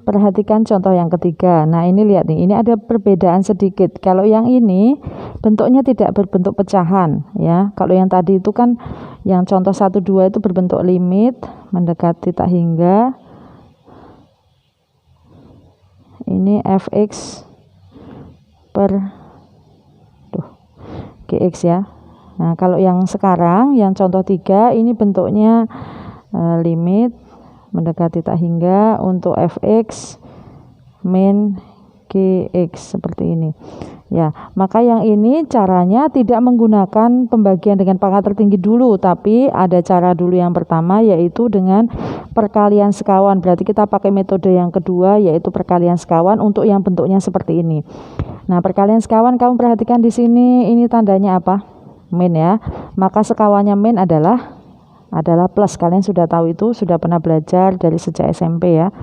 Perhatikan contoh yang ketiga. Nah, ini lihat nih, ini ada perbedaan sedikit. Kalau yang ini bentuknya tidak berbentuk pecahan ya. Kalau yang tadi itu kan yang contoh 1, 2 itu berbentuk limit mendekati tak hingga. Ini fx per gx ya. Nah, kalau yang sekarang yang contoh 3 ini bentuknya limit mendekati tak hingga untuk fx min gx seperti ini ya. Maka yang ini caranya tidak menggunakan pembagian dengan pangkat tertinggi dulu, tapi ada cara dulu yang pertama yaitu dengan perkalian sekawan. Berarti kita pakai metode yang kedua yaitu perkalian sekawan untuk yang bentuknya seperti ini. Nah, perkalian sekawan kamu perhatikan di sini, ini tandanya apa? Min ya. Maka sekawannya min adalah plus. Kalian sudah tahu itu, sudah pernah belajar dari sejak SMP ya.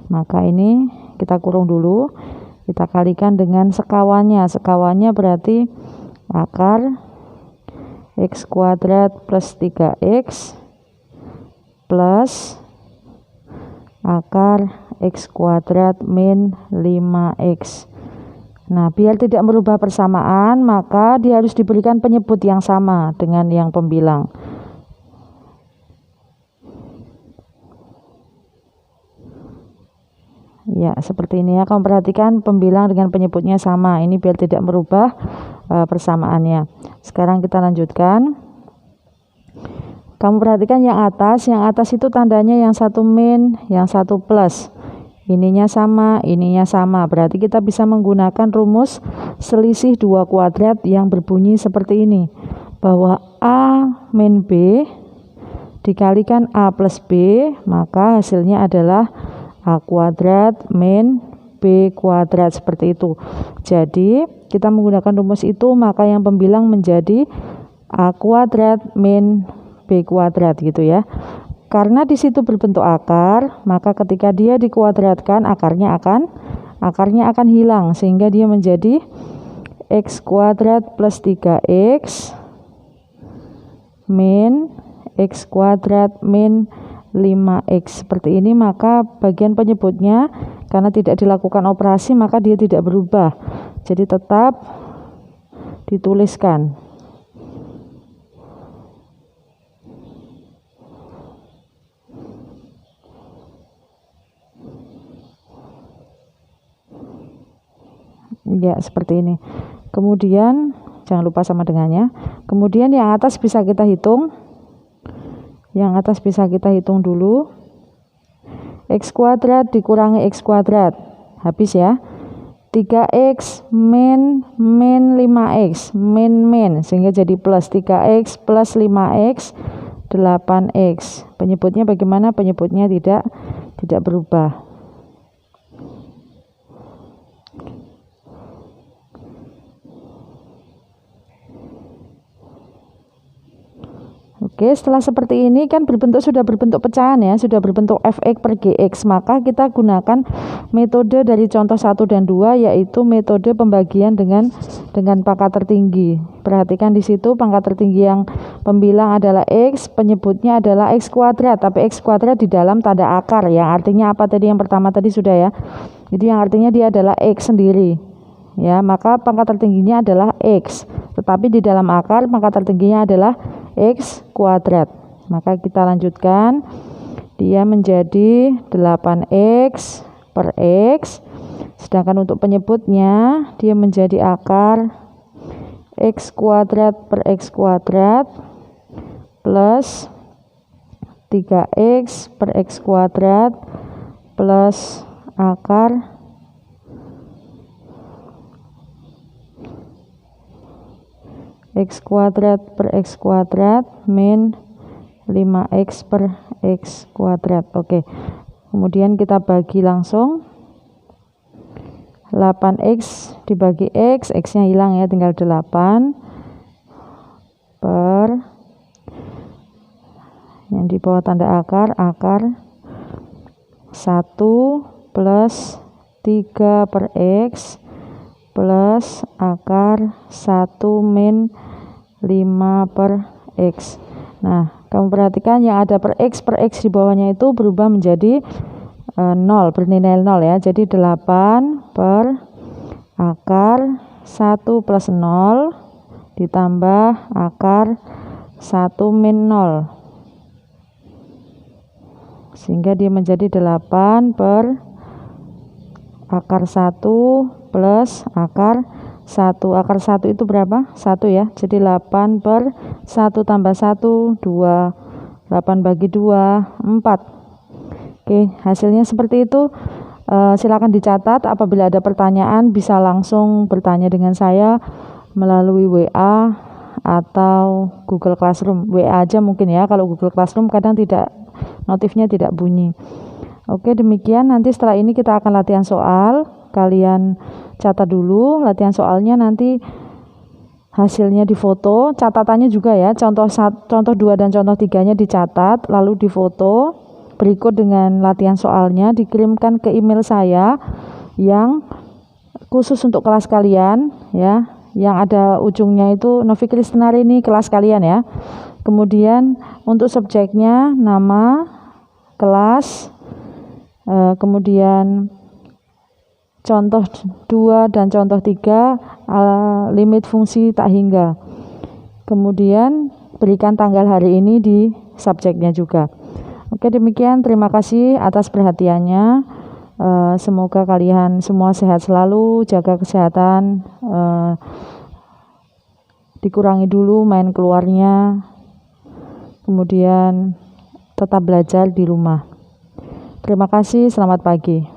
Maka ini kita kurung dulu, kita kalikan dengan sekawannya. Sekawannya berarti akar x kuadrat plus 3x plus akar x kuadrat min 5x. Nah, biar tidak merubah persamaan, maka dia harus diberikan penyebut yang sama dengan yang pembilang. Ya, seperti ini ya. Kamu perhatikan pembilang dengan penyebutnya sama. Ini biar tidak merubah persamaannya. Sekarang kita lanjutkan. Kamu perhatikan yang atas itu tandanya yang satu min, yang satu plus. Ininya sama, ininya sama. Berarti kita bisa menggunakan rumus selisih 2 kuadrat yang berbunyi seperti ini. Bahwa A min B dikalikan A plus B, maka hasilnya adalah A kuadrat min B kuadrat, seperti itu. Jadi kita menggunakan rumus itu, maka yang pembilang menjadi A kuadrat min B kuadrat gitu ya. Karena di situ berbentuk akar, maka ketika dia dikuadratkan akarnya akan hilang, sehingga dia menjadi x kuadrat plus 3x min x kuadrat min 5x seperti ini. Maka bagian penyebutnya karena tidak dilakukan operasi maka dia tidak berubah, jadi tetap dituliskan. Ya, seperti ini. Kemudian jangan lupa sama dengannya. Kemudian yang atas bisa kita hitung. Yang atas bisa kita hitung dulu. X kuadrat dikurangi X kuadrat. Habis ya. 3X min 5X. Min. Sehingga jadi plus 3X plus 5X 8X. Penyebutnya bagaimana? Penyebutnya tidak berubah. Oke, setelah seperti ini kan sudah berbentuk pecahan ya, sudah berbentuk fx per gx, maka kita gunakan metode dari contoh 1 dan 2 yaitu metode pembagian dengan pangkat tertinggi. Perhatikan di situ pangkat tertinggi yang pembilang adalah x, penyebutnya adalah x kuadrat, tapi x kuadrat di dalam tanda akar ya. Artinya apa tadi yang pertama tadi sudah ya. Jadi yang artinya dia adalah x sendiri. Ya, maka pangkat tertingginya adalah x. Tetapi di dalam akar pangkat tertingginya adalah x kuadrat. Maka kita lanjutkan. Dia menjadi 8x per x. Sedangkan untuk penyebutnya dia menjadi akar x kuadrat per x kuadrat plus 3x per x kuadrat plus akar x kuadrat per x kuadrat min 5x per x kuadrat. Oke. Kemudian kita bagi langsung. 8x dibagi x, x-nya hilang ya, tinggal 8 per yang di bawah tanda akar 1 plus 3 per x plus akar 1 min 5 per x. Nah, kamu perhatikan yang ada per x di bawahnya itu berubah menjadi 0 bernilai 0 ya. Jadi 8 per akar 1 plus 0 ditambah akar 1 min 0, sehingga dia menjadi 8 per akar 1 plus akar 1. Akar 1 itu berapa? 1 ya. Jadi 8 per 1 tambah 1, 2. 8 bagi 2, 4. Oke, hasilnya seperti itu. Silakan dicatat. Apabila ada pertanyaan bisa langsung bertanya dengan saya melalui WA atau Google Classroom. WA aja mungkin ya, kalau Google Classroom kadang tidak, notifnya tidak bunyi. Oke, demikian. Nanti setelah ini kita akan latihan soal. Kalian catat dulu latihan soalnya, nanti hasilnya difoto, catatannya juga ya, contoh 2 dan contoh 3-nya dicatat lalu difoto berikut dengan latihan soalnya, dikirimkan ke email saya yang khusus untuk kelas kalian ya, yang ada ujungnya itu Novi Kristinari, ini kelas kalian ya. Kemudian untuk subjeknya nama, kelas, kemudian contoh 2 dan contoh 3, limit fungsi tak hingga. Kemudian berikan tanggal hari ini di subjeknya juga. Oke, demikian. Terima kasih atas perhatiannya. Semoga kalian semua sehat selalu, jaga kesehatan, dikurangi dulu main keluarnya, kemudian tetap belajar di rumah. Terima kasih, selamat pagi.